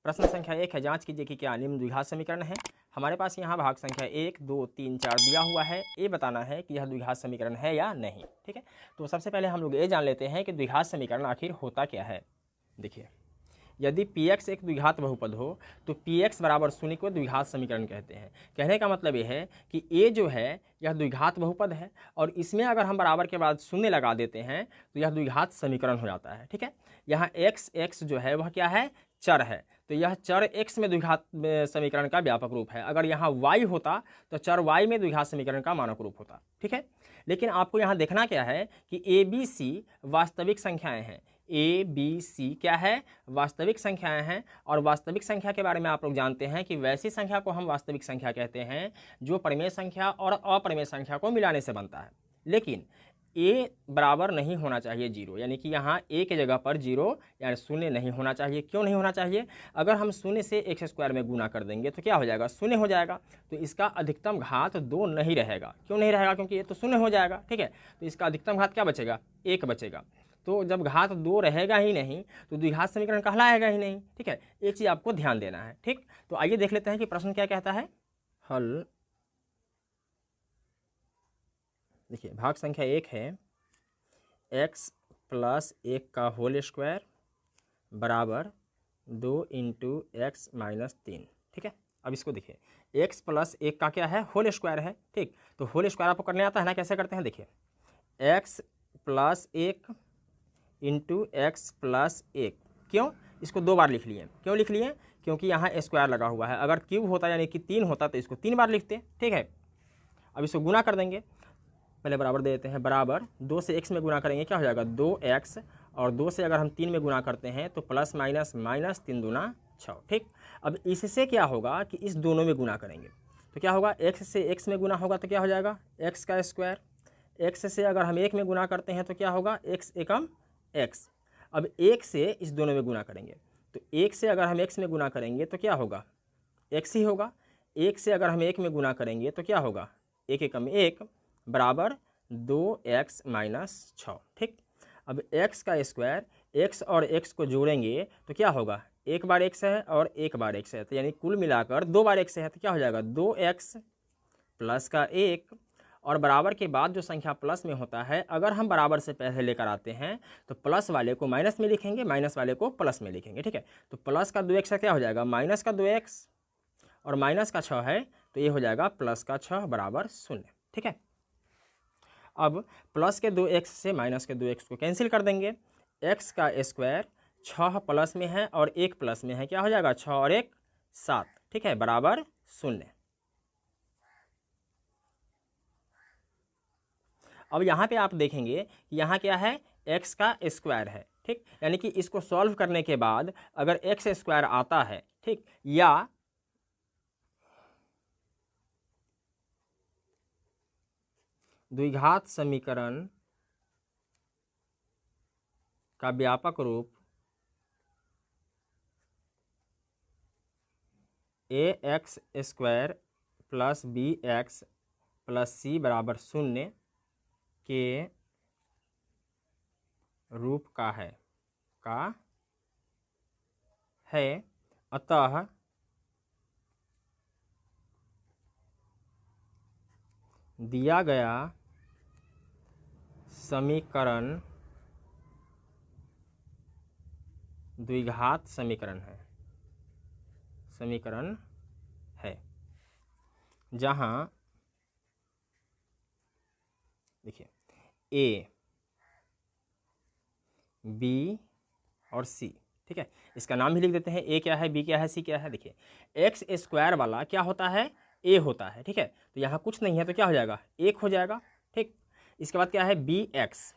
प्रश्न संख्या 1 है, जांच कीजिए कि क्या निम्न द्विघात समीकरण है। हमारे पास यहाँ भाग संख्या 1, 2, 3, 4 दिया हुआ है। ये बताना है कि यह द्विघात समीकरण है या नहीं। ठीक है, तो सबसे पहले हम लोग ये जान लेते हैं कि द्विघात समीकरण आखिर होता क्या है। देखिए, यदि Px एक द्विघात बहुपद हो तो Px बराबर 0 को द्विघात समीकरण कहते हैं। कहने का मतलब ये है कि a जो है यह द्विघात बहुपद है और इसमें अगर हम बराबर के बाद 0 लगा देते हैं तो यह द्विघात समीकरण हो जाता है। ठीक है, यहाँ x जो है वह क्या है, चर है, तो यह चर x में द्विघात समीकरण का व्यापक रूप है। अगर यहाँ y होता तो चर y में द्विघात समीकरण का मानक रूप होता। ठीक है, लेकिन आपको यहाँ देखना क्या है कि a b c वास्तविक संख्याएं हैं। ए बी सी क्या है, वास्तविक संख्याएं हैं। और वास्तविक संख्या के बारे में आप लोग जानते हैं कि वैसी संख्या को हम वास्तविक संख्या कहते हैं जो परिमेय संख्या और अपरिमेय संख्या को मिलाने से बनता है। लेकिन ए बराबर नहीं होना चाहिए 0, यानी कि यहाँ ए के जगह पर 0 यानी 0 नहीं होना चाहिए। क्यों नहीं होना चाहिए? अगर हम 0 से x² में गुना कर देंगे तो क्या हो जाएगा, 0 हो जाएगा। तो इसका अधिकतम घात 2 नहीं रहेगा। क्यों नहीं रहेगा? क्योंकि ये तो 0 हो जाएगा। ठीक है, तो इसका अधिकतम घात क्या बचेगा, 1 बचेगा। तो जब घात 2 रहेगा ही नहीं तो द्विघात समीकरण कहलाएगा ही नहीं। ठीक है, एक चीज़ आपको ध्यान देना है। ठीक, तो आइए देख लेते हैं कि प्रश्न क्या कहता है। हल देखिए, भाग संख्या 1 है, x + 1 का होल स्क्वायर बराबर 2 × x - 3। ठीक है, अब इसको देखिए, x + 1 का क्या है, होल स्क्वायर है। ठीक, तो होल स्क्वायर आपको करने आता है ना, कैसे करते हैं देखिए, x + 1 × x + 1। क्यों? इसको 2 बार लिख लिए। क्यों लिख लिए? क्योंकि यहाँ स्क्वायर लगा हुआ है। अगर क्यूब होता यानी कि 3 होता तो इसको 3 बार लिखते। ठीक है, अब इसको गुना कर देंगे। पहले बराबर दे देते हैं, बराबर 2 से x में गुना करेंगे क्या हो जाएगा, 2x, और 2 से अगर हम 3 में गुना करते हैं तो प्लस माइनस माइनस 3 दूना 6। ठीक, अब इससे क्या होगा कि इस दोनों में गुना करेंगे तो क्या होगा, x से x में गुना होगा तो क्या हो जाएगा, x का स्क्वायर। x से अगर हम 1 में गुना करते हैं तो क्या होगा, x एकम x। अब 1 से इस दोनों में गुना करेंगे तो 1 से अगर हम x में गुना करेंगे तो क्या होगा, x ही होगा। 1 से अगर हम 1 में गुना करेंगे तो क्या होगा, 1 एकम 1 बराबर 2x - 6। ठीक, अब x का स्क्वायर, x और x को जोड़ेंगे तो क्या होगा, 1 बार x है और 1 बार x है, तो यानी कुल मिलाकर 2 बार x है, तो क्या हो जाएगा, 2x प्लस का 1, और बराबर के बाद जो संख्या प्लस में होता है अगर हम बराबर से पहले लेकर आते हैं तो प्लस वाले को माइनस में लिखेंगे, माइनस वाले को प्लस में लिखेंगे। ठीक है, तो प्लस का 2x क्या हो जाएगा, माइनस का 2x, और माइनस का 6 है तो ये हो जाएगा प्लस का 6 बराबर 0। ठीक है, अब प्लस के 2x से माइनस के 2x को कैंसिल कर देंगे। x का स्क्वायर 6 प्लस में है और 1 प्लस में है, क्या हो जाएगा, 6 और 1 7। ठीक है, बराबर 0। अब यहाँ पे आप देखेंगे कि यहाँ क्या है, x का स्क्वायर है। ठीक, यानी कि इसको सॉल्व करने के बाद अगर x स्क्वायर आता है, ठीक, या द्विघात समीकरण का व्यापक रूप ax² + bx + c बराबर 0 के रूप का है, अतः दिया गया समीकरण द्विघात समीकरण है, जहां देखिए a, b और c। ठीक है, इसका नाम भी लिख देते हैं, a क्या है, b क्या है, c क्या है। देखिए x² वाला क्या होता है, a होता है। ठीक है, तो यहाँ कुछ नहीं है तो क्या हो जाएगा, 1 हो जाएगा। ठीक, इसके बाद क्या है, bx।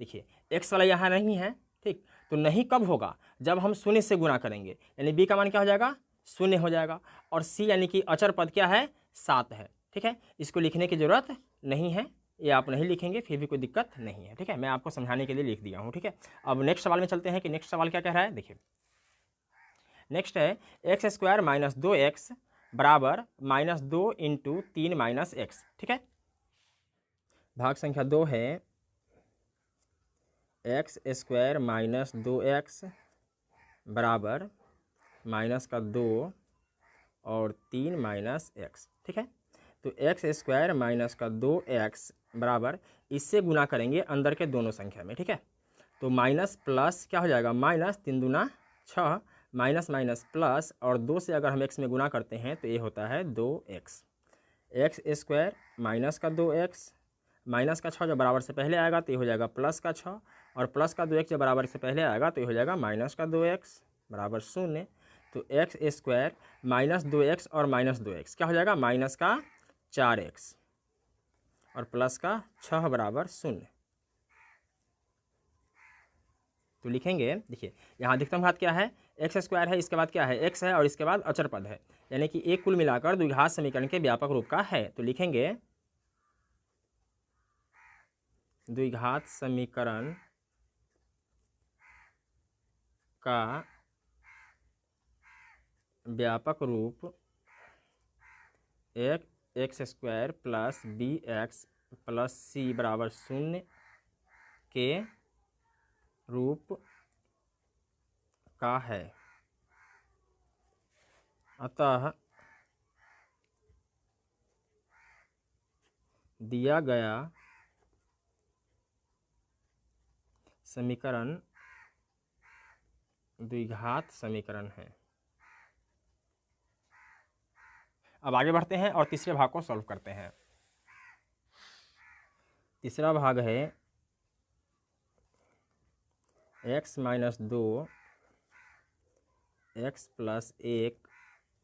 देखिए x वाला यहाँ नहीं है। ठीक, तो नहीं कब होगा, जब हम 0 से गुना करेंगे, यानी b का मान क्या हो जाएगा, 0 हो जाएगा। और c यानी कि अचर पद क्या है, 7 है। ठीक है, इसको लिखने की जरूरत नहीं है, ये आप नहीं लिखेंगे फिर भी कोई दिक्कत नहीं है। ठीक है, मैं आपको समझाने के लिए लिख दिया हूँ। ठीक है, अब नेक्स्ट सवाल में चलते हैं कि नेक्स्ट सवाल क्या कह रहा है। देखिए नेक्स्ट है x² - 2x बराबर -2 × 3 - x। ठीक है, भाग संख्या 2 है, x² - 2x बराबर माइनस का 2 और 3 माइनस एक्स, ठीक है। तो एक्स स्क्वायर माइनस का 2x बराबर, इससे गुना करेंगे अंदर के दोनों संख्या में, ठीक है। तो माइनस प्लस क्या हो जाएगा, माइनस 3 दूना 6, माइनस माइनस प्लस, और 2 से अगर हम x में गुना करते हैं तो ये होता है 2x। एक्स स्क्वायर माइनस का 2x, माइनस का 6 जब बराबर से पहले आएगा तो ये हो जाएगा प्लस का 6, और प्लस का 2x जब बराबर से पहले आएगा तो ये हो जाएगा माइनस का 2x बराबर 0। तो एक्स स्क्वायर माइनस 2x और माइनस 2x क्या हो जाएगा, माइनस का 4x और प्लस का 6 बराबर 0। तो लिखेंगे, देखिए यहाँ अधिकतम घात क्या है, एक्स स्क्वायर है, इसके बाद क्या है, एक्स है, और इसके बाद अचर पद है, यानी कि एक कुल मिलाकर द्विघात समीकरण के व्यापक रूप का है। तो लिखेंगे द्विघात समीकरण का व्यापक रूप एक x square plus B x plus C बराबर 0 के रूप का है। अतः दिया गया समीकरण द्विघात समीकरण है। अब आगे बढ़ते हैं और तीसरे भाग को सॉल्व करते हैं। तीसरा भाग है x माइनस 2 एक्स प्लस 1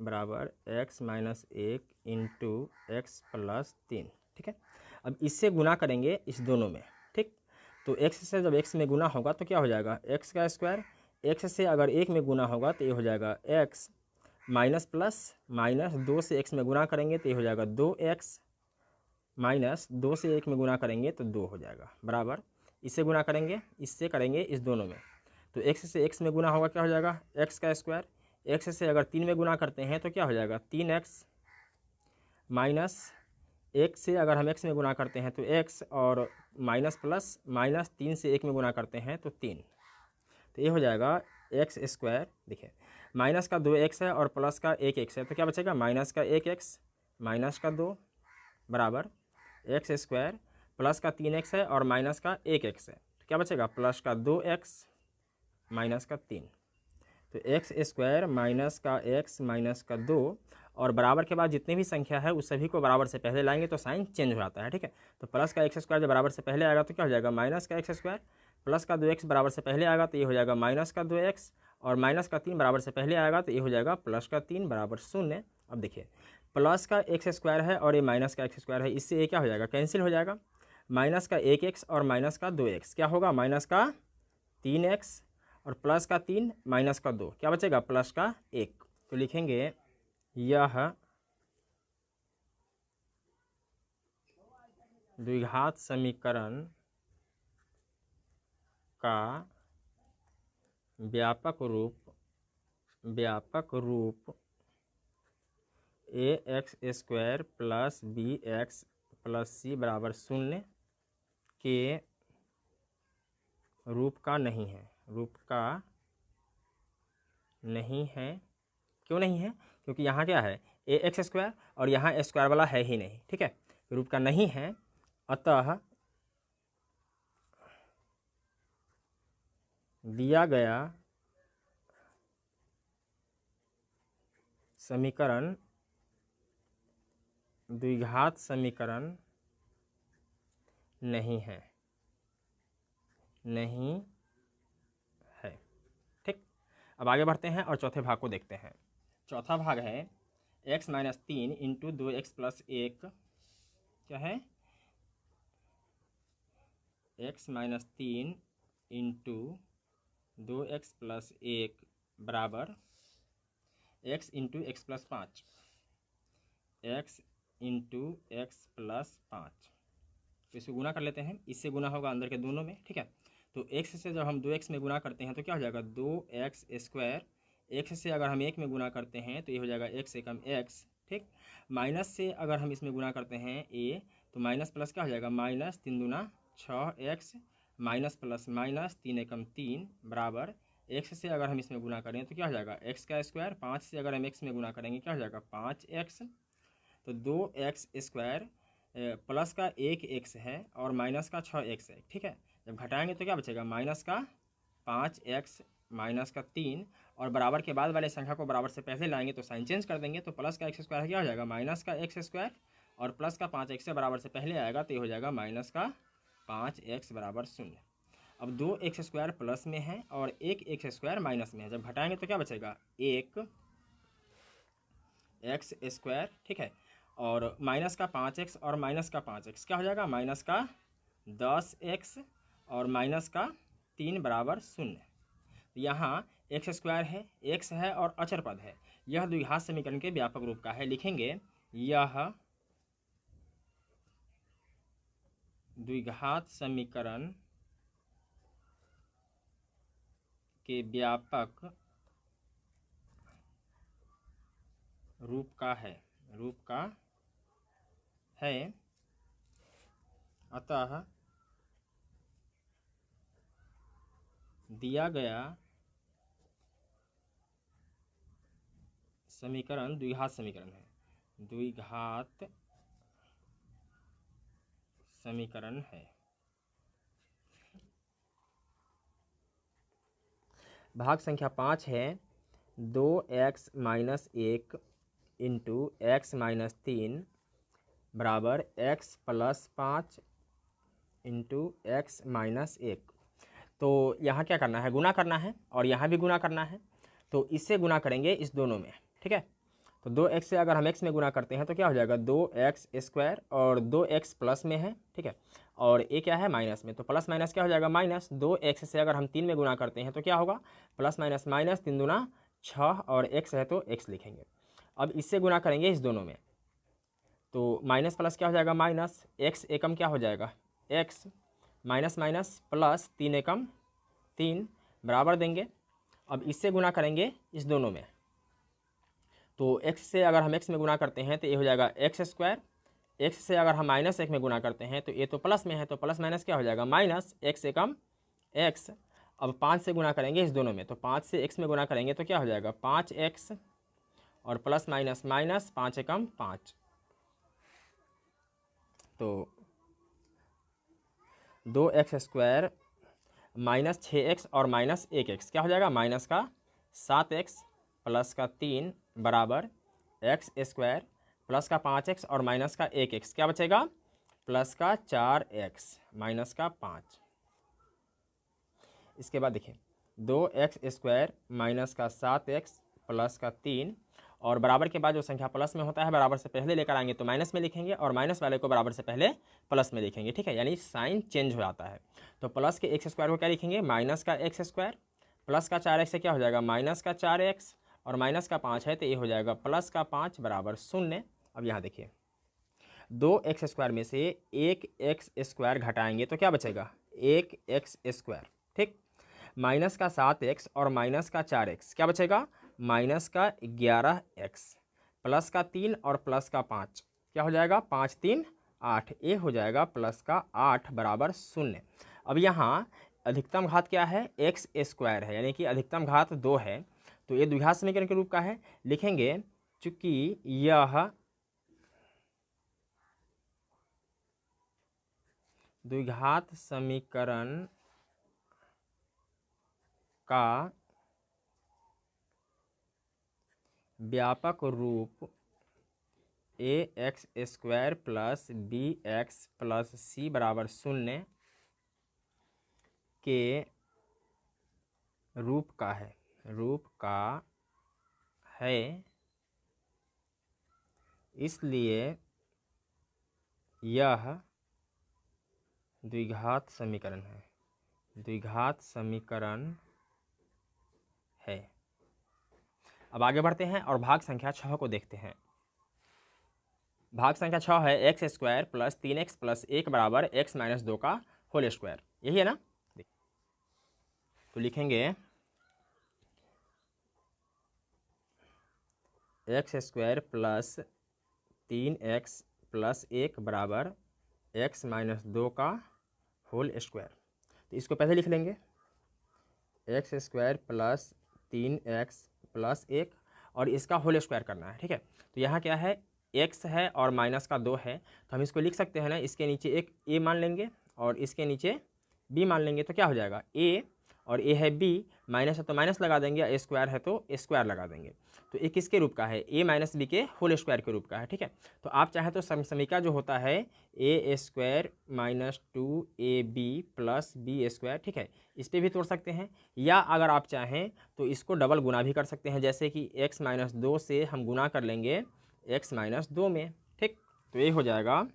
बराबर x minus 1 into x plus 3, ठीक है। अब इससे गुना करेंगे इस दोनों में, ठीक। तो x से जब x में गुना होगा तो क्या हो जाएगा, x का स्क्वायर, x से अगर 1 में गुना होगा तो ये हो जाएगा x माइनस प्लस माइनस 2 से x में गुना करेंगे तो ये हो जाएगा 2x माइनस 2 से 1 में गुना करेंगे तो 2 हो जाएगा बराबर, इससे गुना करेंगे, इससे करेंगे इस दोनों में। तो x से x में गुना होगा क्या हो जाएगा, x का स्क्वायर, x से अगर 3 में गुना करते हैं तो क्या हो जाएगा 3x माइनस 1 से अगर हम x में गुना करते हैं तो x, और माइनस प्लस माइनस 3 से 1 में गुना करते हैं तो 3। तो ये हो जाएगा एक्स स्क्वायर, देखिए माइनस का 2x है और प्लस का 1x है, तो क्या बचेगा माइनस का 1x माइनस का 2 बराबर एक्स स्क्वायर प्लस का 3x है और माइनस का 1x है, तो क्या बचेगा प्लस का 2x माइनस का 3। तो एक्स स्क्वायर माइनस का x माइनस का 2, और बराबर के बाद जितनी भी संख्या है उस सभी को बराबर से पहले लाएंगे तो साइन चेंज हो जाता है, ठीक है। तो प्लस का एक्स स्क्वायर जब बराबर से पहले आएगा तो क्या हो जाएगा माइनस का एक्स स्क्वायर, प्लस का 2x बराबर से पहले आएगा तो ये हो जाएगा माइनस का 2x, और माइनस का 3 बराबर से पहले आएगा तो ये हो जाएगा प्लस का 3 बराबर 0। अब देखिए प्लस का एक्स स्क्वायर है और ये माइनस का एक्स स्क्वायर है, इससे ये क्या हो जाएगा, कैंसिल हो जाएगा। माइनस का 1x और माइनस का 2x क्या होगा, माइनस का 3x और प्लस का 3 माइनस का 2 क्या बचेगा, प्लस का 1। तो लिखेंगे यह द्विघात समीकरण का व्यापक रूप A x square plus B x plus C बराबर 0 के रूप का नहीं है, रूप का नहीं है। क्यों नहीं है, क्योंकि यहाँ क्या है ए एक्स स्क्वायर और यहाँ स्क्वायर वाला है ही नहीं, ठीक है, रूप का नहीं है। अतः दिया गया समीकरण द्विघात समीकरण नहीं है, नहीं है, ठीक। अब आगे बढ़ते हैं और चौथे भाग को देखते हैं। चौथा भाग है x minus 3 into 2x plus 1 क्या है, x minus 3 into 2x plus 1 बराबर x into x plus 5, x into x plus 5। तो इसे गुना कर लेते हैं, इससे गुना होगा अंदर के दोनों में, ठीक है। तो x से जब हम 2x में गुना करते हैं तो क्या हो जाएगा 2x स्क्वायर, x से अगर हम 1 में गुना करते हैं तो ये हो जाएगा x एकम x, ठीक। माइनस से अगर हम इसमें गुना करते हैं a तो माइनस प्लस क्या हो जाएगा, माइनस 3 दूना 6x माइनस प्लस माइनस 3 एकम 3 बराबर एक्स से अगर हम इसमें गुना करें तो क्या हो जाएगा एक्स का स्क्वायर, 5 से अगर हम एक्स में गुना करेंगे क्या हो जाएगा 5x, तो 2x स्क्वायर प्लस का 1x है और माइनस का 6x है, ठीक है। जब घटाएंगे तो क्या बचेगा माइनस का 5x माइनस का 3, और बराबर के बाद वाले संख्या को बराबर से पहले लाएंगे तो साइन चेंज कर देंगे, तो प्लस का एक्स स्क्वायर क्या हो जाएगा माइनस का एक्स स्क्वायर, और प्लस का 5x से बराबर से पहले आएगा तो ये हो जाएगा माइनस का 5x बराबर 0। अब 2x स्क्वायर प्लस में है और 1x स्क्वायर माइनस में है, जब घटाएंगे तो क्या बचेगा 1x स्क्वायर, ठीक है, और माइनस का 5x और माइनस का 5x क्या हो जाएगा माइनस का 10x और माइनस का 3 बराबर 0। यहाँ एक्स स्क्वायर है, एक्स है और अचर पद है, यह द्विघात समीकरण के व्यापक रूप का है। लिखेंगे यह द्विघात समीकरण के व्यापक रूप का है, अतः दिया गया समीकरण द्विघात समीकरण है, द्विघात समीकरण है। भाग संख्या 5 है 2x minus 1 into x minus 3 बराबर x plus 5 into x minus 1। तो यहाँ क्या करना है गुना करना है और यहाँ भी गुना करना है, तो इससे गुना करेंगे इस दोनों में, ठीक है। तो 2x से अगर हम x में गुना करते हैं तो क्या हो जाएगा 2x स्क्वायर, और 2x प्लस में है, ठीक है, और ये क्या है माइनस में, तो प्लस माइनस क्या हो जाएगा माइनस। 2x से अगर हम 3 में गुना करते हैं तो क्या होगा प्लस माइनस माइनस, 3 दूना 6 और x है तो x लिखेंगे। अब इससे गुना करेंगे इस दोनों में, तो माइनस प्लस क्या हो जाएगा माइनस, x एकम क्या हो जाएगा x, माइनस माइनस प्लस 3 एकम 3 बराबर देंगे। अब इससे गुना करेंगे इस दोनों में, तो x से अगर हम x में गुना करते हैं तो ये हो जाएगा एक्स स्क्वायर, x से अगर हम माइनस 1 में गुना करते हैं तो ये तो प्लस में है, तो प्लस माइनस क्या हो जाएगा माइनस, x एकम x। अब 5 से गुना करेंगे इस दोनों में, तो 5 से x में गुना करेंगे तो क्या हो जाएगा 5x, और प्लस माइनस माइनस 5 एकम 5, तो 2x स्क्वायर माइनस 6x और माइनस 1x क्या हो जाएगा माइनस का 7x प्लस का 3 बराबर एक्स स्क्वायर प्लस का 5x और माइनस का 1x क्या बचेगा प्लस का 4x माइनस का 5। इसके बाद देखिए 2x स्क्वायर माइनस का 7x प्लस का 3, और बराबर के बाद जो संख्या प्लस में होता है बराबर से पहले लेकर आएंगे तो माइनस में लिखेंगे, और माइनस वाले को बराबर से पहले प्लस में लिखेंगे, ठीक है, यानी साइन चेंज हो जाता है। तो प्लस के एक्स स्क्वायर को क्या लिखेंगे माइनस का एक्स स्क्वायर, प्लस का 4x से क्या हो जाएगा माइनस का 4x, और माइनस का 5 है तो ये हो जाएगा प्लस का 5 बराबर 0। अब यहाँ देखिए 2x स्क्वायर में से 1x स्क्वायर घटाएंगे तो क्या बचेगा 1x स्क्वायर, ठीक, माइनस का 7x और माइनस का 4x क्या बचेगा माइनस का 11x, प्लस का 3 और प्लस का 5 क्या हो जाएगा 5 3 8, ये हो जाएगा प्लस का 8 बराबर 0। अब यहाँ अधिकतम घात क्या है एक्स स्क्वायर है, यानी कि अधिकतम घात 2 है, तो ये द्विघात समीकरण के रूप का है। लिखेंगे चूंकि यह द्विघात समीकरण का व्यापक रूप A x square plus B x plus C बराबर 0 के रूप का है, इसलिए यह द्विघात समीकरण है, द्विघात समीकरण है। अब आगे बढ़ते हैं और भाग संख्या 6 को देखते हैं। भाग संख्या 6 है x square plus 3x plus 1 बराबर एक्स माइनस 2 का होल स्क्वायर, यही है ना। तो लिखेंगे x square plus 3x plus 1 बराबर एक्स माइनस 2 का होल स्क्वायर। तो इसको पहले लिख लेंगे x square plus 3x plus 1 और इसका होल स्क्वायर करना है। ठीक है, तो यहाँ क्या है, x है और माइनस का 2 है, तो हम इसको लिख सकते हैं ना, इसके नीचे एक a मान लेंगे और इसके नीचे b मान लेंगे, तो क्या हो जाएगा a और a है b, माइनस है तो माइनस लगा देंगे, a स्क्वायर है तो a स्क्वायर लगा देंगे। तो ये किसके रूप का है, a माइनस बी के होल स्क्वायर के रूप का है। ठीक है, तो आप चाहें तो समसमीका जो होता है a square minus 2ab plus B square, ठीक है, इस पर भी तोड़ सकते हैं, या अगर आप चाहें तो इसको डबल गुना भी कर सकते हैं, जैसे कि x माइनस 2 से हम गुना कर लेंगे x माइनस 2 में। ठीक, तो ये हो जाएगा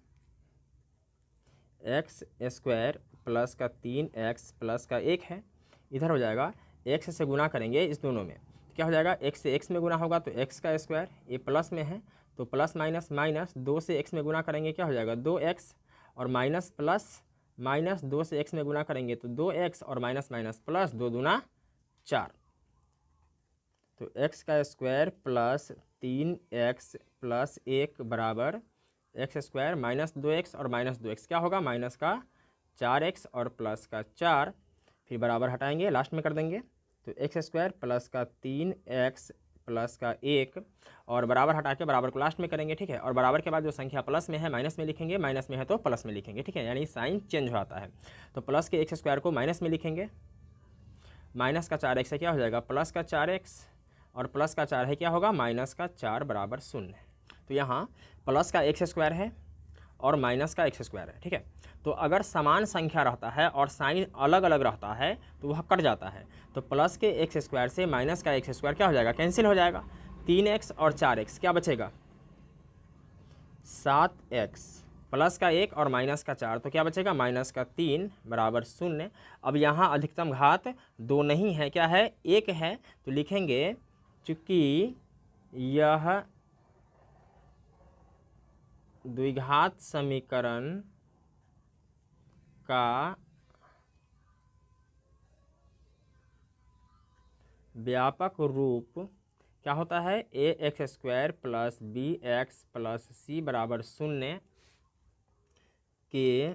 एक्स स्क्वायर प्लस का 3x प्लस का 1 है, इधर हो जाएगा x से गुना करेंगे इस दोनों में, तो क्या हो जाएगा, x से x में गुना होगा तो x का स्क्वायर, ये प्लस में है तो प्लस माइनस माइनस 2 से x में गुना करेंगे क्या हो जाएगा 2x, और माइनस प्लस माइनस 2 से x में गुना करेंगे तो 2x, और माइनस माइनस प्लस 2 दूना 4, तो x का स्क्वायर प्लस 3x प्लस 1 बराबर एक्स स्क्वायर माइनस 2x और माइनस 2x क्या होगा, माइनस का 4x और प्लस का 4, फिर बराबर हटाएंगे लास्ट में कर देंगे, तो एक्स स्क्वायर प्लस का 3x प्लस का 1 और बराबर हटा के बराबर को लास्ट में करेंगे। ठीक है, और बराबर के बाद जो संख्या प्लस में है माइनस में लिखेंगे, माइनस में है तो प्लस में लिखेंगे। ठीक है, यानी साइन चेंज हो आता है, तो प्लस के एक्स स्क्वायर को माइनस में लिखेंगे, माइनस का 4x है क्या हो जाएगा प्लस का 4x, और प्लस का 4 है क्या होगा माइनस का 4 बराबर 0। तो यहाँ प्लस का एक्स स्क्वायर है और माइनस का एक्स स्क्वायर है। ठीक है, तो अगर समान संख्या रहता है और साइन अलग अलग रहता है तो वह कट जाता है, तो प्लस के एक्स स्क्वायर से माइनस का एक्स स्क्वायर क्या हो जाएगा, कैंसिल हो जाएगा, 3x और 4x क्या बचेगा 7x, प्लस का 1 और माइनस का 4 तो क्या बचेगा माइनस का 3 बराबर 0। अब यहाँ अधिकतम घात 2 नहीं है, क्या है 1 है, तो लिखेंगे चूँकि यह द्विघात समीकरण का व्यापक रूप क्या होता है, A x square plus B x plus C बराबर 0 के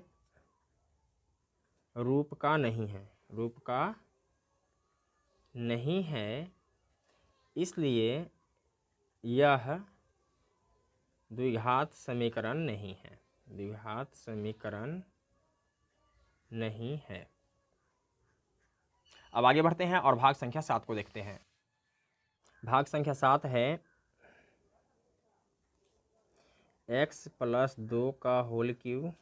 रूप का नहीं है, रूप का नहीं है, इसलिए यह द्विघात समीकरण नहीं है, द्विघात समीकरण नहीं है। अब आगे बढ़ते हैं और भाग संख्या 7 को देखते हैं। भाग संख्या 7 है x प्लस 2 का होल क्यूब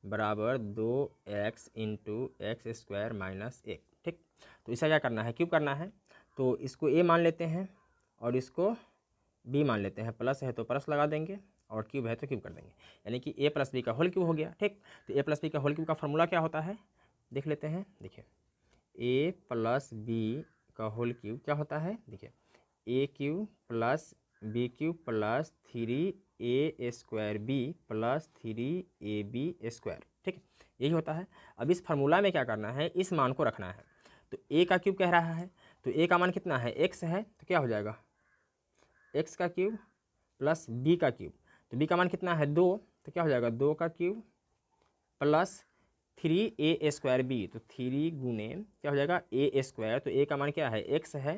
बराबर 2x into x square minus 1। ठीक, तो इसका क्या करना है, क्यूब करना है, तो इसको a मान लेते हैं और इसको b मान लेते हैं, प्लस है तो प्लस लगा देंगे और क्यूब है तो क्यूब कर देंगे, यानी कि a प्लस बी का होल क्यूब हो गया। ठीक, तो a प्लस बी का होल क्यूब का फॉर्मूला क्या होता है देख लेते हैं। देखिए a प्लस बी का होल क्यूब क्या होता है, देखिए a cube plus B cube plus 3a square B plus 3ab square. ठीक है, यही होता है। अब इस फार्मूला में क्या करना है, इस मान को रखना है, तो a का क्यूब कह रहा है, तो a का मान कितना है x है, तो क्या हो जाएगा x का क्यूब प्लस b का क्यूब, तो b का मान कितना है 2, तो क्या हो जाएगा 2 का cube plus 3a square B, तो 3 गुने क्या हो जाएगा a स्क्वायर, तो a का मान क्या है x है,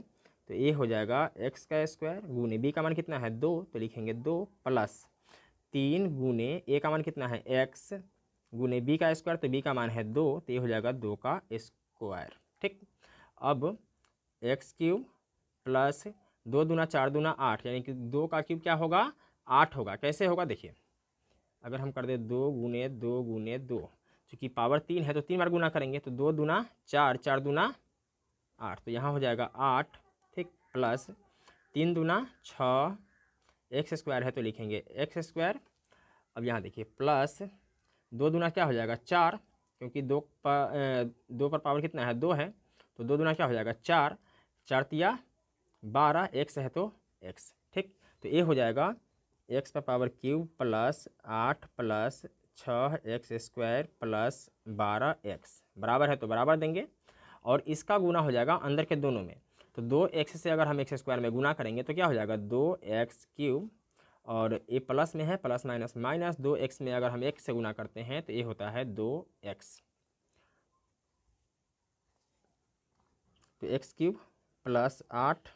तो a हो जाएगा x का स्क्वायर गुने b का मान कितना है 2, तो लिखेंगे 2 प्लस 3 गुने a का मान कितना है x गुने b का स्क्वायर, तो b का मान है 2, तो ये हो जाएगा 2 का स्क्वायर। ठीक, अब x क्यूब प्लस 2 दूना 4 दूना 8, यानी कि 2 का क्यूब क्या होगा 8 होगा। कैसे होगा देखिए, अगर हम कर दे 2 गुने 2 गुने 2, चूँकि पावर 3 है तो 3 बार गुना करेंगे, तो 2 दूना 4, 4 दूना 8, तो यहाँ हो जाएगा 8। ठीक, प्लस 3 दूना 6, एक्स स्क्वायर है तो लिखेंगे एक्स स्क्वायर। अब यहाँ देखिए प्लस 2 दूना क्या हो जाएगा 4, क्योंकि 2 पर पावर कितना है 2 है, तो 2 दूना क्या हो जाएगा 4, 4 तिया 12, एक्स है तो एक्स। ठीक, तो ये हो जाएगा एक्स पर power cube plus 8 plus 6 x square plus 12 x बराबर है तो बराबर देंगे, और इसका गुना हो जाएगा अंदर के दोनों में, तो 2x से अगर हम एक्स स्क्वायर में गुना करेंगे तो क्या हो जाएगा 2x क्यूब, और ये प्लस में है प्लस माइनस माइनस, 2x में अगर हम x से गुना करते हैं तो ये होता है 2x। तो x cube plus 8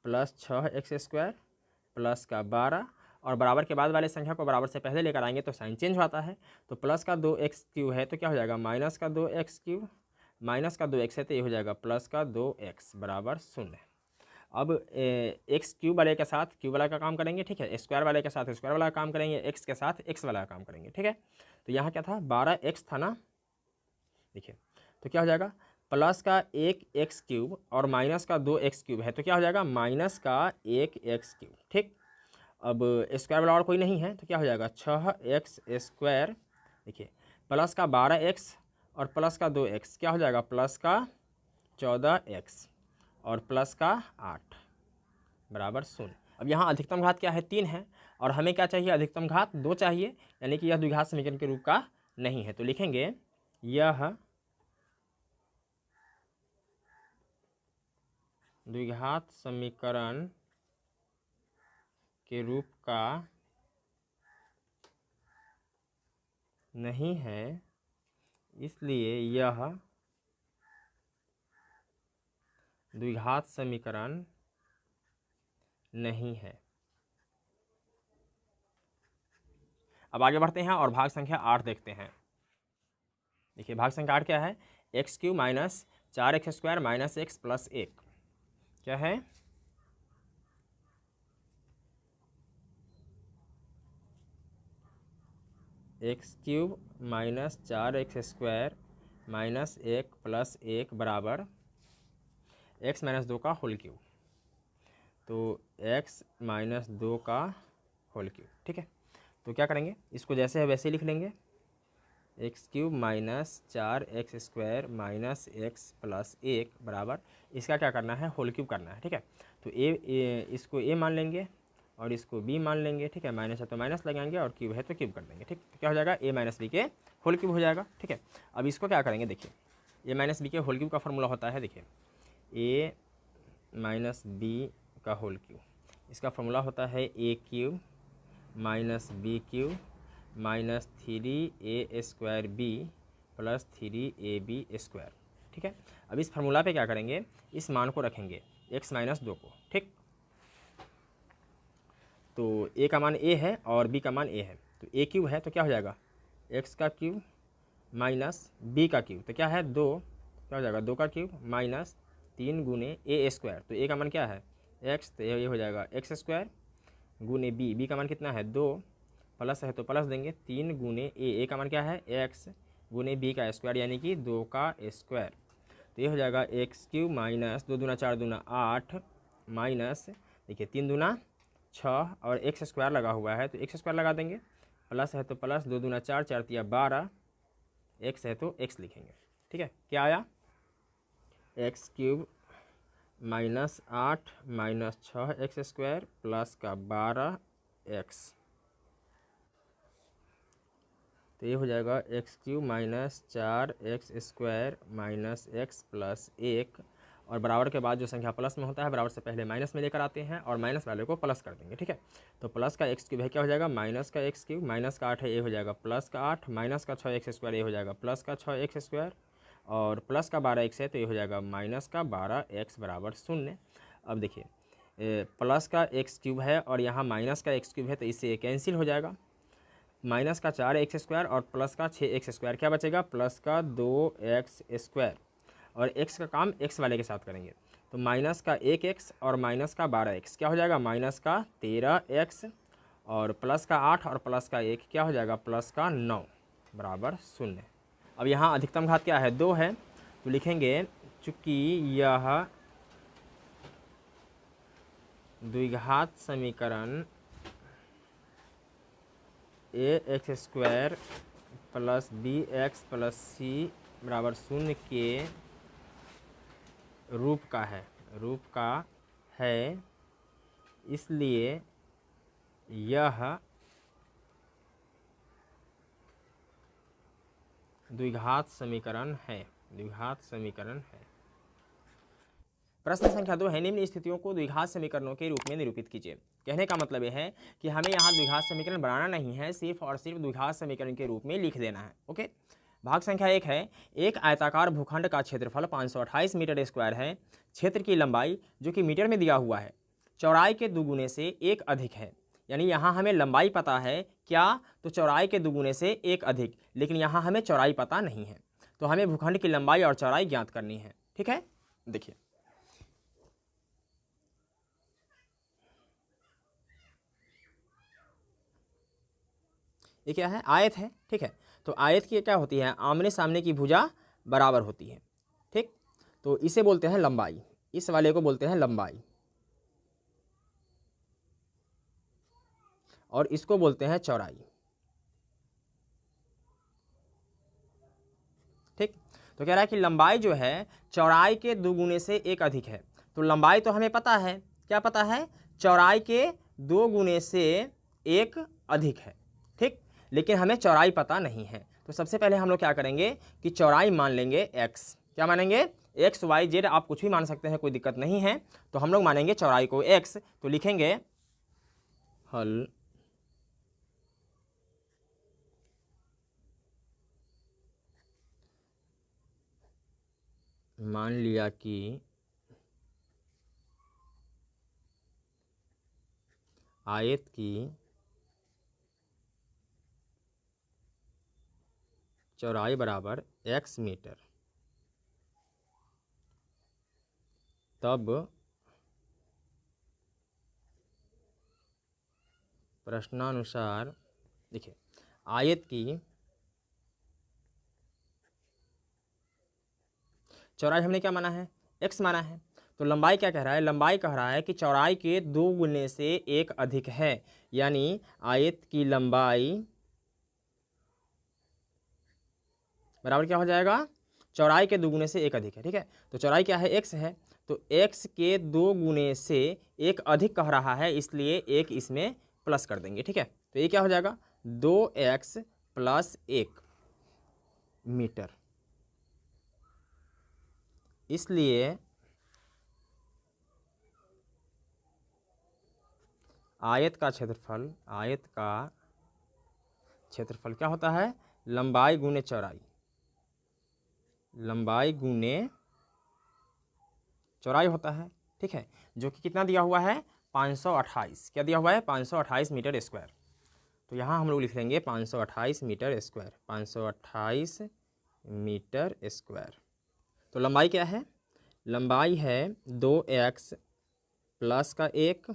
plus 6x² plus का 12 और बराबर के बाद वाले संख्या को बराबर से पहले लेकर आएंगे तो साइन चेंज होता है। तो प्लस का 2x³ है तो क्या हो जाएगा माइनस का 2x³ माइनस का 2x है तो ये हो जाएगा प्लस का 2x बराबर 0। अब एक्स क्यूब वाले के साथ क्यूब वाला का काम करेंगे, ठीक है। स्क्वायर वाले के साथ स्क्वायर वाला का काम करेंगे, एक्स के साथ एक्स वाला का काम करेंगे, ठीक है। तो यहाँ क्या था 12x था ना, देखिए तो क्या हो जाएगा प्लस का 1x³ और माइनस का 2x³ है तो क्या हो जाएगा माइनस का 1x³, ठीक। अब स्क्वायर वाला और कोई नहीं है तो क्या हो जाएगा 6x², देखिए प्लस का 12x और प्लस का 2x क्या हो जाएगा प्लस का 14x और प्लस का 8 बराबर 0। अब यहाँ अधिकतम घात क्या है 3 है और हमें क्या चाहिए अधिकतम घात 2 चाहिए, यानी कि यह द्विघात समीकरण के रूप का नहीं है। तो लिखेंगे यह द्विघात समीकरण के रूप का नहीं है, इसलिए यह द्विघात समीकरण नहीं है। अब आगे बढ़ते हैं और भाग संख्या 8 देखते हैं। देखिए भाग संख्या 8 क्या है x³ minus 4x² minus x plus 1 क्या है x³ minus 4x² minus 1 plus 1 बराबर x माइनस 2 का होल क्यूब। तो x माइनस 2 का होल क्यूब, ठीक है। तो क्या करेंगे इसको जैसे है वैसे ही लिख लेंगे x³ minus 4x² minus x plus 1 बराबर इसका क्या करना है होल क्यूब करना है, ठीक है। तो इसको a मान लेंगे और इसको b मान लेंगे, ठीक है। माइनस है तो माइनस लगाएंगे और क्यूब है तो क्यूब कर देंगे, ठीक। तो क्या हो जाएगा a माइनस बी के होल क्यूब हो जाएगा, ठीक है। अब इसको क्या करेंगे देखिए a माइनस बी के होल क्यूब का फॉर्मूला होता है, देखिए a माइनस बी का होल क्यूब, इसका फॉर्मूला होता है a³ minus b³ minus 3a² b plus 3ab², ठीक है। अब इस फार्मूला पे क्या करेंगे इस मान को रखेंगे x माइनस 2 को, ठीक। तो a का मान a है और b का मान a है, तो a³ है तो क्या हो जाएगा x का क्यूब माइनस b का क्यूब, तो क्या है 2, क्या हो जाएगा 2 का क्यूब माइनस 3 गुने a²। तो a का मान क्या है x, तो ये हो जाएगा x² गुने b का मान कितना है 2, प्लस है तो प्लस देंगे 3 गुने a का मान क्या है x गुने b का स्क्वायर यानी कि 2 का स्क्वायर। तो ये हो जाएगा x³ माइनस 2 दूना 4 दूना 8 माइनस देखिए 3 दूना 6 और x² लगा हुआ है तो x² लगा देंगे, प्लस है तो प्लस 2 दूना 4 4 तिया 12 x है तो x लिखेंगे, ठीक है। क्या आया x³ minus 8 minus 6x² plus का 12x, तो ये हो जाएगा x³ minus 4x² minus x plus 1 और बराबर के बाद जो संख्या प्लस में होता है बराबर से पहले माइनस में लेकर आते हैं और माइनस वाले को प्लस कर देंगे, ठीक है। तो प्लस का x³ है क्या हो जाएगा माइनस का x³ माइनस का 8 है ये हो जाएगा प्लस का 8 माइनस का 6x² ये हो जाएगा प्लस का 6x² और प्लस का 12x है तो ये हो जाएगा माइनस का 12x बराबर 0। अब देखिए प्लस का x³ है और यहाँ माइनस का x³ है तो इससे कैंसिल हो जाएगा, माइनस का 4x² और प्लस का 6x² क्या बचेगा प्लस का 2x² और x का काम x वाले के साथ करेंगे तो माइनस का 1x और माइनस का 12x क्या हो जाएगा माइनस का 13x और प्लस का 8 और प्लस का 1 क्या हो जाएगा प्लस का 9 बराबर 0। अब यहाँ अधिकतम घात क्या है 2 है तो लिखेंगे चूँकि यह द्विघात समीकरण ax² plus bx plus c बराबर 0 के रूप का है, इसलिए यह द्विघात समीकरण है। प्रश्न संख्या 2 है निम्न स्थितियों को द्विघात समीकरणों के रूप में निरूपित कीजिए। कहने का मतलब यह है कि हमें यहाँ द्विघात समीकरण बनाना नहीं है, सिर्फ और सिर्फ द्विघात समीकरण के रूप में लिख देना है। ओके, भाग संख्या 1 है, एक आयताकार भूखंड का क्षेत्रफल 528 मीटर स्क्वायर है। क्षेत्र की लंबाई जो कि मीटर में दिया हुआ है चौड़ाई के दुगुने से एक अधिक है। यानी यहाँ हमें लंबाई पता है क्या, तो चौड़ाई के दुगुने से एक अधिक, लेकिन यहाँ हमें चौड़ाई पता नहीं है, तो हमें भूखंड की लंबाई और चौड़ाई ज्ञात करनी है। ठीक है, देखिए ये क्या है, आयत है। ठीक है, तो आयत की क्या होती है, आमने सामने की भुजा बराबर होती है। ठीक, तो इसे बोलते हैं लंबाई, इस वाले को बोलते हैं लंबाई, और इसको बोलते हैं चौड़ाई। ठीक, तो कह रहा है कि लंबाई जो है चौड़ाई के दुगुने से एक अधिक है। तो लंबाई तो हमें पता है, क्या पता है, चौड़ाई के 2 गुने से एक अधिक है। ठीक, लेकिन हमें चौड़ाई पता नहीं है। तो सबसे पहले हम लोग क्या करेंगे कि चौड़ाई मान लेंगे x। क्या मानेंगे, x y z, आप कुछ भी मान सकते हैं, कोई दिक्कत नहीं है। तो हम लोग मानेंगे चौड़ाई को x। तो लिखेंगे हल मान लिया कि आयत की चौड़ाई बराबर x मीटर, तब प्रश्नानुसार देखिए आयत की चौड़ाई हमने क्या माना है, x माना है। तो लंबाई क्या कह रहा है, लंबाई कह रहा है कि चौड़ाई के 2 गुने से एक अधिक है। यानी आयत की लंबाई बराबर क्या हो जाएगा, चौड़ाई के 2 गुने से एक अधिक है। ठीक है, तो चौड़ाई क्या है, x है, तो x के 2 गुने से एक अधिक कह रहा है, इसलिए एक इसमें प्लस कर देंगे। ठीक है, तो ये क्या हो जाएगा, 2x + 1 मीटर। इसलिए आयत का क्षेत्रफल क्या होता है, लंबाई गुने चौड़ाई, लंबाई गुने चौड़ाई होता है। ठीक है, जो कि कितना दिया हुआ है, 528। क्या दिया हुआ है, 528 मीटर स्क्वायर। तो यहाँ हम लोग लिख लेंगे 528 मीटर स्क्वायर, 528 मीटर स्क्वायर। तो लंबाई क्या है, लंबाई है 2x + 1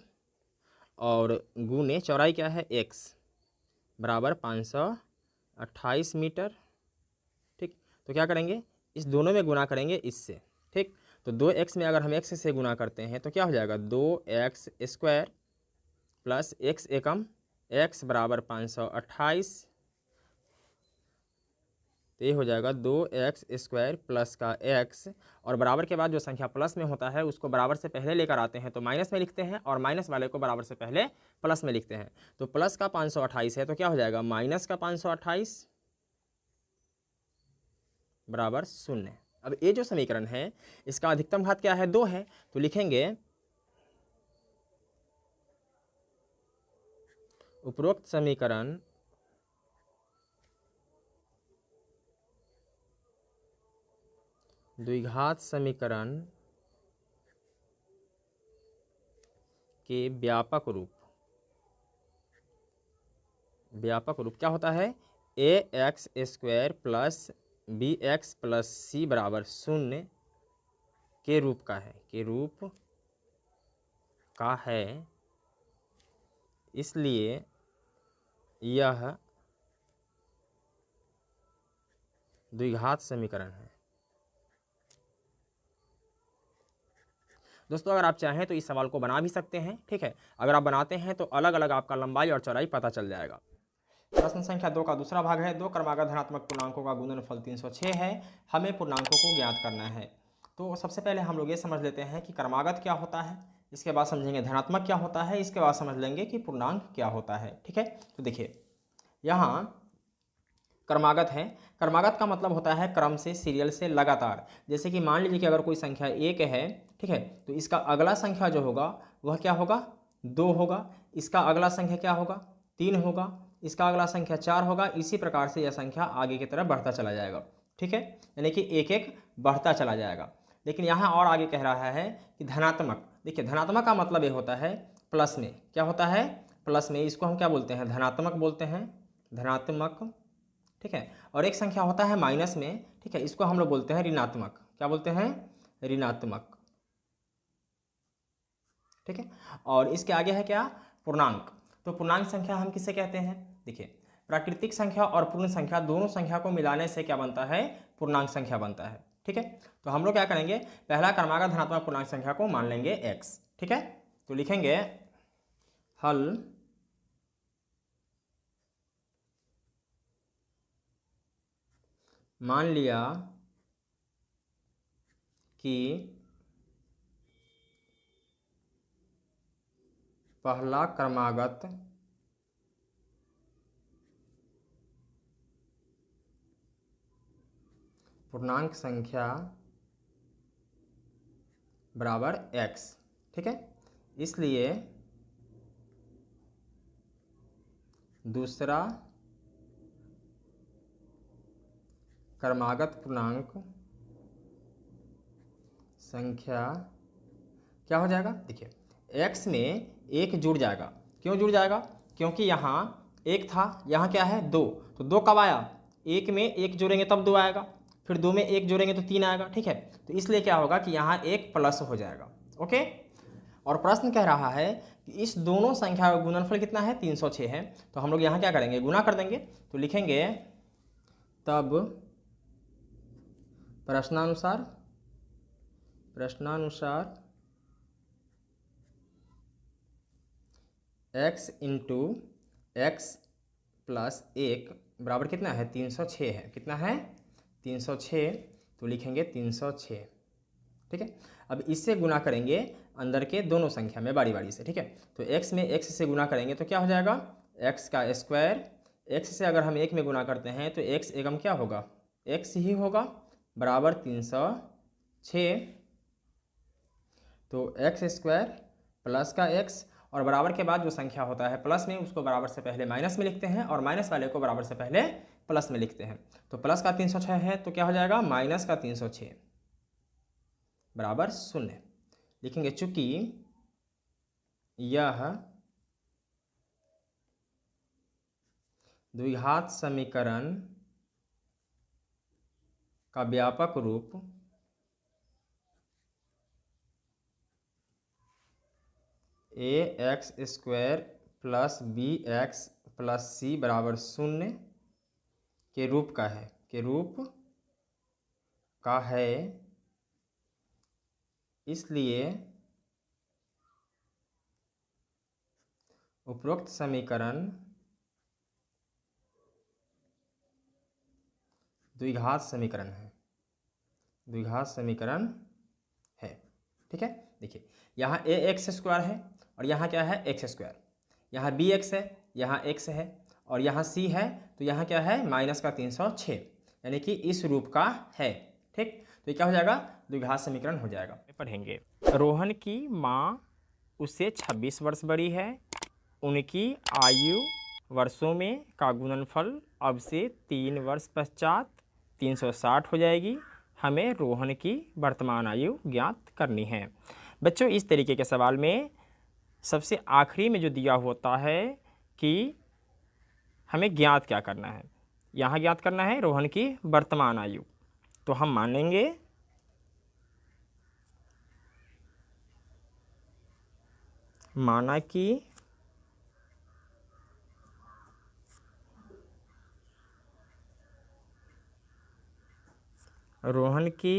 और गुने चौड़ाई क्या है, x बराबर 528 मीटर। ठीक, तो क्या करेंगे, इस दोनों में गुना करेंगे इससे। ठीक, तो 2x में अगर हम x से गुना करते हैं तो क्या हो जाएगा, 2x स्क्वायर + x एकम x बराबर 528। तो ये हो जाएगा 2x स्क्वायर + का x, और बराबर के बाद जो संख्या प्लस में होता है उसको बराबर से पहले लेकर आते हैं तो माइनस में लिखते हैं, और माइनस वाले को बराबर से पहले प्लस में लिखते हैं। तो प्लस का 528 है तो क्या हो जाएगा, माइनस का 528 बराबर 0। अब ये जो समीकरण है इसका अधिकतम घात क्या है, 2 है। तो लिखेंगे उपरोक्त समीकरण द्विघात समीकरण के व्यापक रूप क्या होता है, ax² + bx + c बराबर 0 के रूप का है। इसलिए यह द्विघात समीकरण है। दोस्तों अगर आप चाहें तो इस सवाल को बना भी सकते हैं। ठीक है, अगर आप बनाते हैं तो अलग अलग आपका लंबाई और चौड़ाई पता चल जाएगा। प्रश्न संख्या 2 का दूसरा भाग है, 2 क्रमागत धनात्मक पूर्णांकों का गुणनफल 306 है, हमें पूर्णांकों को ज्ञात करना है। तो सबसे पहले हम लोग ये समझ लेते हैं कि क्रमागत क्या होता है, इसके बाद समझेंगे धनात्मक क्या होता है, इसके बाद समझ लेंगे कि पूर्णांक क्या होता है। ठीक है, तो देखिए यहाँ क्रमागत है, क्रमागत का मतलब होता है क्रम से, सीरियल से, लगातार। जैसे कि मान लीजिए कि अगर कोई संख्या 1 है, ठीक है, तो इसका अगला संख्या जो होगा वह क्या होगा, 2 होगा, इसका अगला संख्या क्या होगा, 3 होगा, इसका अगला संख्या 4 होगा। इसी प्रकार से यह संख्या आगे की तरफ बढ़ता चला जाएगा, ठीक है, यानी कि एक एक बढ़ता चला जाएगा। लेकिन यहाँ और आगे कह रहा है कि धनात्मक। देखिए धनात्मक का मतलब ये होता है प्लस में, क्या होता है, प्लस में, इसको हम क्या बोलते हैं, धनात्मक बोलते हैं, धनात्मक, ठीक है। और एक संख्या होता है माइनस में, ठीक है, इसको हम लोग बोलते हैं ऋणात्मक। क्या बोलते हैं, ऋणात्मक, ठीक है। और इसके आगे है क्या, पूर्णांक। तो पूर्णांक संख्या हम किसे कहते हैं, देखिए प्राकृतिक संख्या और पूर्ण संख्या दोनों संख्या को मिलाने से क्या बनता है, पूर्णांक संख्या बनता है, ठीक है। तो हम लोग क्या करेंगे, पहला क्रमागत धनात्मक पूर्णांक संख्या को मान लेंगे x, ठीक है। तो लिखेंगे हल मान लिया कि पहला क्रमागत पूर्णांक संख्या बराबर x, ठीक है। इसलिए दूसरा क्रमागत पूर्णांक संख्या क्या हो जाएगा, देखिए x में एक जुड़ जाएगा। क्यों जुड़ जाएगा, क्योंकि यहाँ एक था, यहाँ क्या है, दो, तो दो कब आया, एक में एक जोड़ेंगे तब दो आएगा, फिर दो में एक जोड़ेंगे तो तीन आएगा, ठीक है। तो इसलिए क्या होगा कि यहाँ एक प्लस हो जाएगा, ओके। और प्रश्न कह रहा है कि इस दोनों संख्या का गुणनफल कितना है, 306 है। तो हम लोग यहाँ क्या करेंगे, गुना कर देंगे। तो लिखेंगे तब प्रश्नानुसार x इंटू एक्स प्लस एक बराबर कितना है, 306 है। कितना है, 306। तो लिखेंगे 306, ठीक है। अब इससे गुना करेंगे अंदर के दोनों संख्या में बारी बारी से, ठीक है। तो x में x से गुना करेंगे तो क्या हो जाएगा, x का स्क्वायर। x से अगर हम एक में गुना करते हैं तो x एकम क्या होगा, x ही होगा, बराबर 306। तो x स्क्वायर प्लस का x, और बराबर के बाद जो संख्या होता है प्लस में उसको बराबर से पहले माइनस में लिखते हैं, और माइनस वाले को बराबर से पहले प्लस में लिखते हैं। तो प्लस का 306 है तो क्या हो जाएगा, माइनस का 306 बराबर 0। लिखेंगे चूंकि यह द्विघात समीकरण का व्यापक रूप ax square plus B x plus C बराबर 0 के रूप का है, इसलिए उपरोक्त समीकरण द्विघात समीकरण है, ठीक है। देखिए यहाँ ए एक्स स्क्वायर है और यहाँ क्या है, एक्स स्क्वायर, यहाँ बी एक्स है, यहाँ एक्स है, और यहाँ सी है, तो यहाँ क्या है, माइनस का 306, यानी कि इस रूप का है, ठीक। तो ये क्या हो जाएगा, द्विघात समीकरण हो जाएगा। पढ़ेंगे रोहन की माँ उससे 26 वर्ष बड़ी है, उनकी आयु वर्षों में का गुणनफल अब से 3 वर्ष पश्चात 360 हो जाएगी। हमें रोहन की वर्तमान आयु ज्ञात करनी है। बच्चों इस तरीके के सवाल में सबसे आखिरी में जो दिया होता है कि हमें ज्ञात क्या करना है, यहाँ ज्ञात करना है रोहन की वर्तमान आयु। तो हम मानेंगे माना कि रोहन की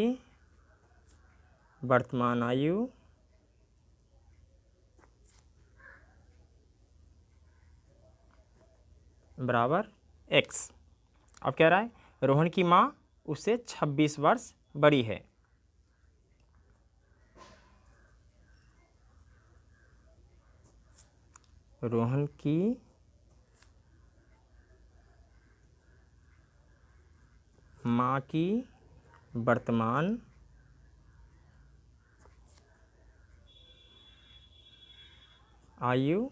वर्तमान आयु बराबर x। अब कह रहा है रोहन की माँ उससे 26 वर्ष बड़ी है। रोहन की माँ की वर्तमान आयु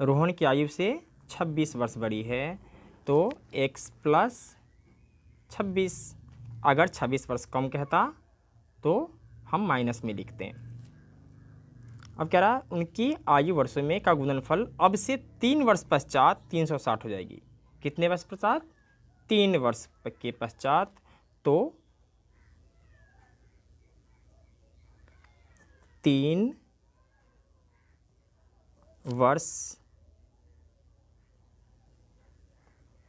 रोहन की आयु से 26 वर्ष बड़ी है तो x प्लस 26। अगर 26 वर्ष कम कहता तो हम माइनस में लिखते हैं। अब कह रहा उनकी आयु वर्षों में का गुणनफल अब से 3 वर्ष पश्चात 360 हो जाएगी। कितने वर्ष पश्चात? 3 वर्ष के पश्चात। तो 3 वर्ष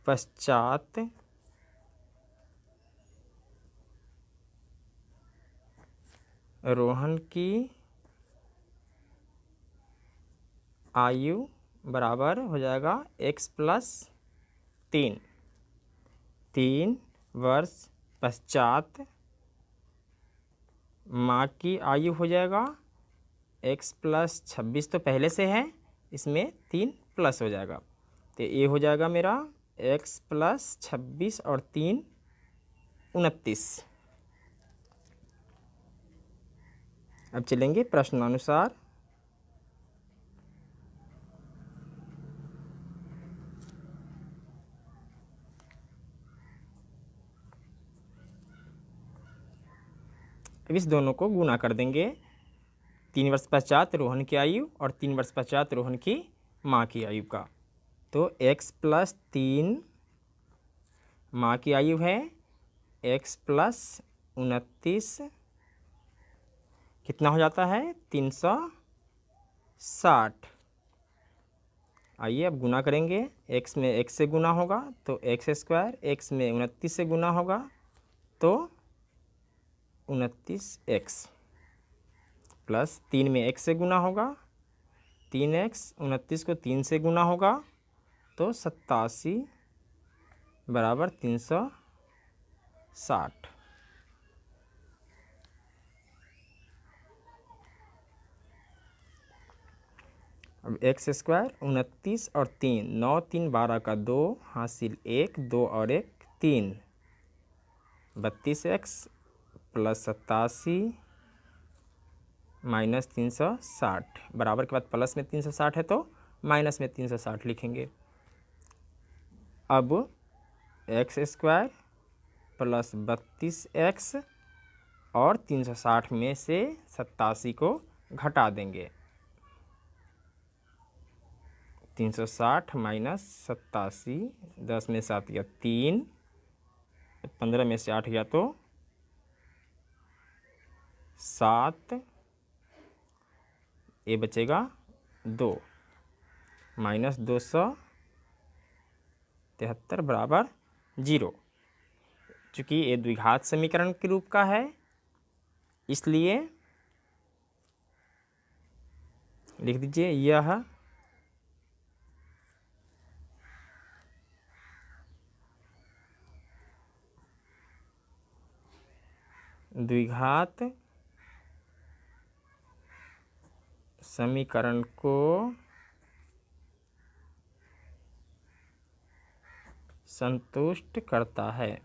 पश्चात रोहन की आयु बराबर हो जाएगा x प्लस 3। 3 वर्ष पश्चात माँ की आयु हो जाएगा x प्लस 26 तो पहले से है, इसमें 3 प्लस हो जाएगा तो ये हो जाएगा मेरा x प्लस 26 और 3 29। अब चलेंगे प्रश्नानुसार। अब इस दोनों को गुना कर देंगे। 3 वर्ष पश्चात रोहन की आयु और 3 वर्ष पश्चात रोहन की माँ की आयु का। तो x प्लस 3 माँ की आयु है, x प्लस 29 कितना हो जाता है? 360। आइए अब गुना करेंगे। x में x से गुना होगा तो x स्क्वायर, x में 29 से गुना होगा तो 29x प्लस 3 में x से गुना होगा 3x, 29 को 3 से गुना होगा तो 87 बराबर 360। अब x स्क्वायर 29 और 3, 9 3 12 का 2 हासिल 1, 2 और 1 3, 32x प्लस 87 माइनस 360 बराबर के बाद प्लस में 360 है तो माइनस में 360 लिखेंगे। अब x स्क्वायर प्लस 32x और 360 में से 87 को घटा देंगे। 360 माइनस 87, 10 में 7 गया 3, 15 में से 8 गया तो 7, ये बचेगा 2 माइनस 273 बराबर 0। चूँकि ये द्विघात समीकरण के रूप का है इसलिए लिख दीजिए यह द्विघात समीकरण को संतुष्ट करता है।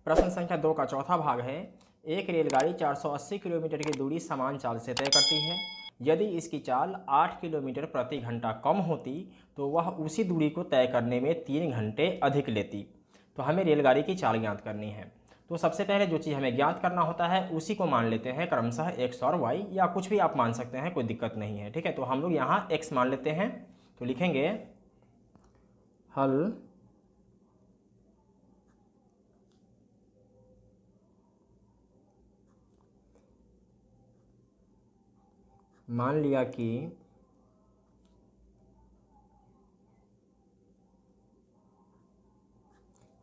प्रश्न संख्या 2 का चौथा भाग है। एक रेलगाड़ी 480 किलोमीटर की दूरी समान चाल से तय करती है। यदि इसकी चाल 8 किलोमीटर प्रति घंटा कम होती तो वह उसी दूरी को तय करने में 3 घंटे अधिक लेती। तो हमें रेलगाड़ी की चाल ज्ञात करनी है। तो सबसे पहले जो चीज़ हमें ज्ञात करना होता है उसी को मान लेते हैं क्रमशः x और y, या कुछ भी आप मान सकते हैं, कोई दिक्कत नहीं है। ठीक है, तो हम लोग यहाँ x मान लेते हैं तो लिखेंगे हल मान लिया कि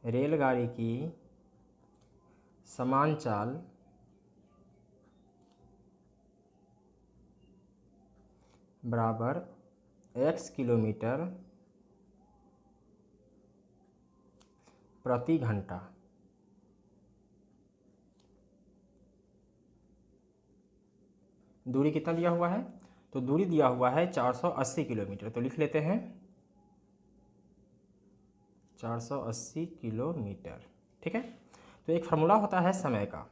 रेलगाड़ी की समान चाल बराबर x किलोमीटर प्रति घंटा। दूरी कितना दिया हुआ है? तो दूरी दिया हुआ है 480 किलोमीटर, तो लिख लेते हैं 480 किलोमीटर। ठीक है, तो एक फार्मूला होता है समय का।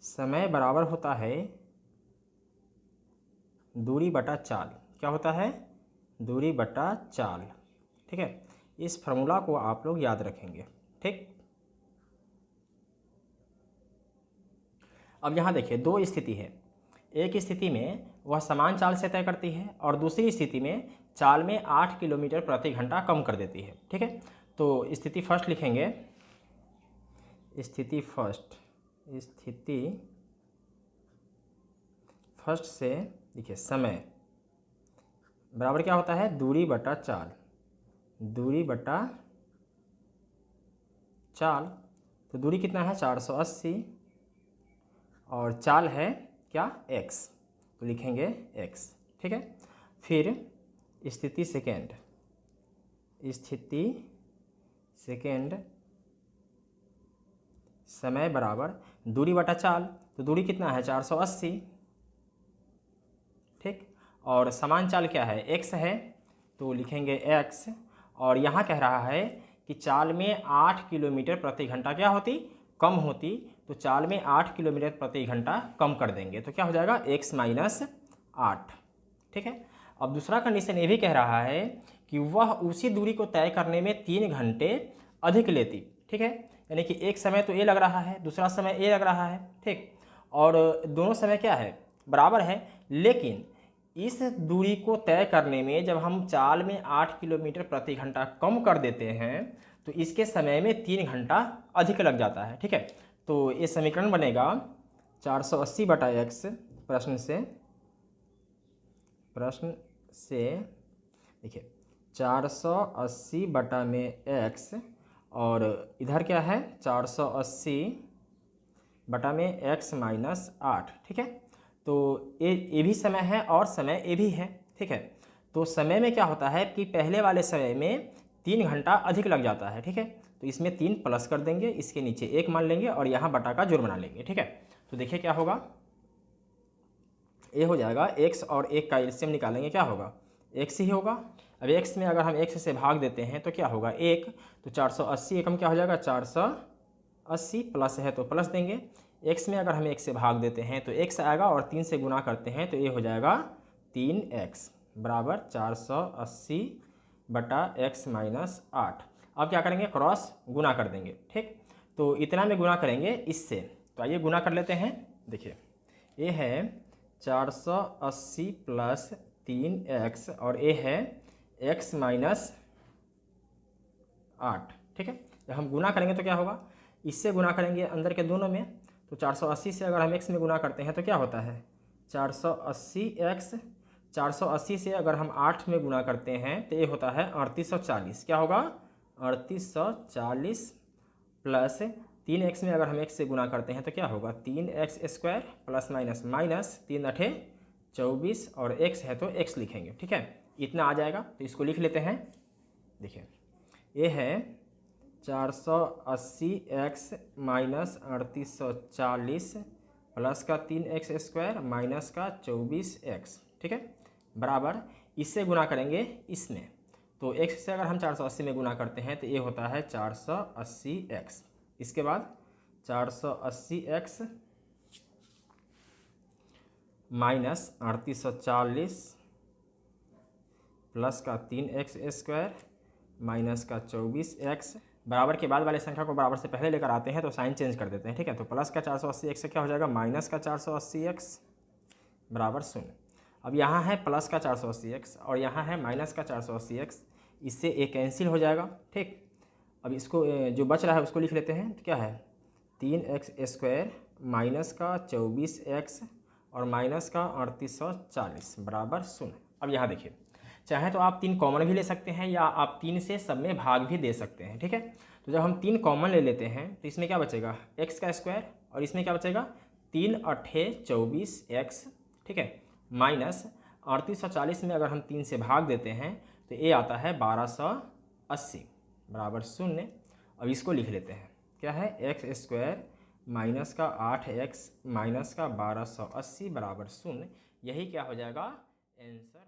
समय बराबर होता है दूरी बटा चाल, क्या होता है, दूरी बटा चाल, ठीक है। इस फार्मूला को आप लोग याद रखेंगे, ठीक। अब यहाँ देखिए दो स्थिति है, एक स्थिति में वह समान चाल से तय करती है और दूसरी स्थिति में चाल में 8 किलोमीटर प्रति घंटा कम कर देती है, ठीक है। तो स्थिति फर्स्ट लिखेंगे, स्थिति फर्स्ट से देखिए समय बराबर क्या होता है, दूरी बटा चाल, दूरी बटा चाल। तो दूरी कितना है 480 और चाल है क्या x, तो लिखेंगे x, ठीक है। फिर स्थिति सेकेंड, समय बराबर दूरी बटा चाल, तो दूरी कितना है 480, ठीक। और समान चाल क्या है x है, तो लिखेंगे x। और यहाँ कह रहा है कि चाल में 8 किलोमीटर प्रति घंटा क्या होती, कम होती, तो चाल में 8 किलोमीटर प्रति घंटा कम कर देंगे, तो क्या हो जाएगा x माइनस 8, ठीक है। अब दूसरा कंडीशन ये भी कह रहा है कि वह उसी दूरी को तय करने में 3 घंटे अधिक लेती, ठीक है। यानी कि एक समय तो a लग रहा है, दूसरा समय a लग रहा है, ठीक। और दोनों समय क्या है, बराबर है, लेकिन इस दूरी को तय करने में जब हम चाल में 8 किलोमीटर प्रति घंटा कम कर देते हैं तो इसके समय में 3 घंटा अधिक लग जाता है, ठीक है। तो ये समीकरण बनेगा 480 बटा x, प्रश्न से देखिए 480 बटा में x और इधर क्या है 480 बटा में x माइनस 8, ठीक है। तो ये भी समय है और समय ये भी है, ठीक है। तो समय में क्या होता है कि पहले वाले समय में 3 घंटा अधिक लग जाता है, ठीक है। तो इसमें 3 प्लस कर देंगे, इसके नीचे 1 मान लेंगे और यहाँ बटा का जोड़ बना लेंगे, ठीक है। तो देखिए क्या होगा, ये हो जाएगा x और 1 का एलसीएम निकालेंगे, क्या होगा x ही होगा। अब x में अगर हम x से भाग देते हैं तो क्या होगा 1, तो 480 एकम क्या हो जाएगा 480, प्लस है तो प्लस देंगे। x में अगर हम 1 से भाग देते हैं तो x आएगा और 3 से गुना करते हैं तो ये हो जाएगा 3x बराबर 480 बटा x माइनस 8। अब क्या करेंगे, क्रॉस गुना कर देंगे, ठीक। तो इतना में गुना करेंगे इससे, तो आइए गुना कर लेते हैं। देखिए ये है 480 प्लस 3x और ये है x माइनस 8, ठीक है। जब हम गुना करेंगे तो क्या होगा, इससे गुना करेंगे अंदर के दोनों में, तो 480 से अगर हम x में गुना करते हैं तो क्या होता है 480x, 480 से अगर हम 8 में गुना करते हैं तो ये होता है 3840, क्या होगा 3840 प्लस 3x में अगर हम x से गुना करते हैं तो क्या होगा 3x square plus minus minus 3 अठे 24 और x है तो x लिखेंगे, ठीक है। इतना आ जाएगा, तो इसको लिख लेते हैं। देखिए ये है 480x माइनस 3840 प्लस का 3x स्क्वायर माइनस का 24x, ठीक है, बराबर इससे गुना करेंगे इसमें, तो x से अगर हम 480 में गुना करते हैं तो ये होता है 480x। इसके बाद 480x माइनस 3840 प्लस का 3x स्क्वायर माइनस का 24x, बराबर के बाद वाले संख्या को बराबर से पहले लेकर आते हैं तो साइन चेंज कर देते हैं, ठीक है। तो प्लस का 480x से क्या हो जाएगा माइनस का 480x बराबर 0। अब यहाँ है प्लस का 480x और यहाँ है माइनस का 480x, इससे एक कैंसिल हो जाएगा, ठीक। अब इसको जो बच रहा है उसको लिख लेते हैं, तो क्या है 3x स्क्वायर माइनस का 24x और माइनस का 3840 बराबर 0। अब यहाँ देखिए चाहे तो आप 3 कॉमन भी ले सकते हैं या आप 3 से सब में भाग भी दे सकते हैं, ठीक है। तो जब हम 3 कॉमन ले लेते हैं तो इसमें क्या बचेगा x का स्क्वायर और इसमें क्या बचेगा 3 अठे 24x, ठीक है, माइनस 3840 में अगर हम 3 से भाग देते हैं तो ये आता है 1280 बराबर 0। अब इसको लिख लेते हैं, क्या है x स्क्वायर माइनस का 8x माइनस का 1280 बराबर 0। यही क्या हो जाएगा आंसर।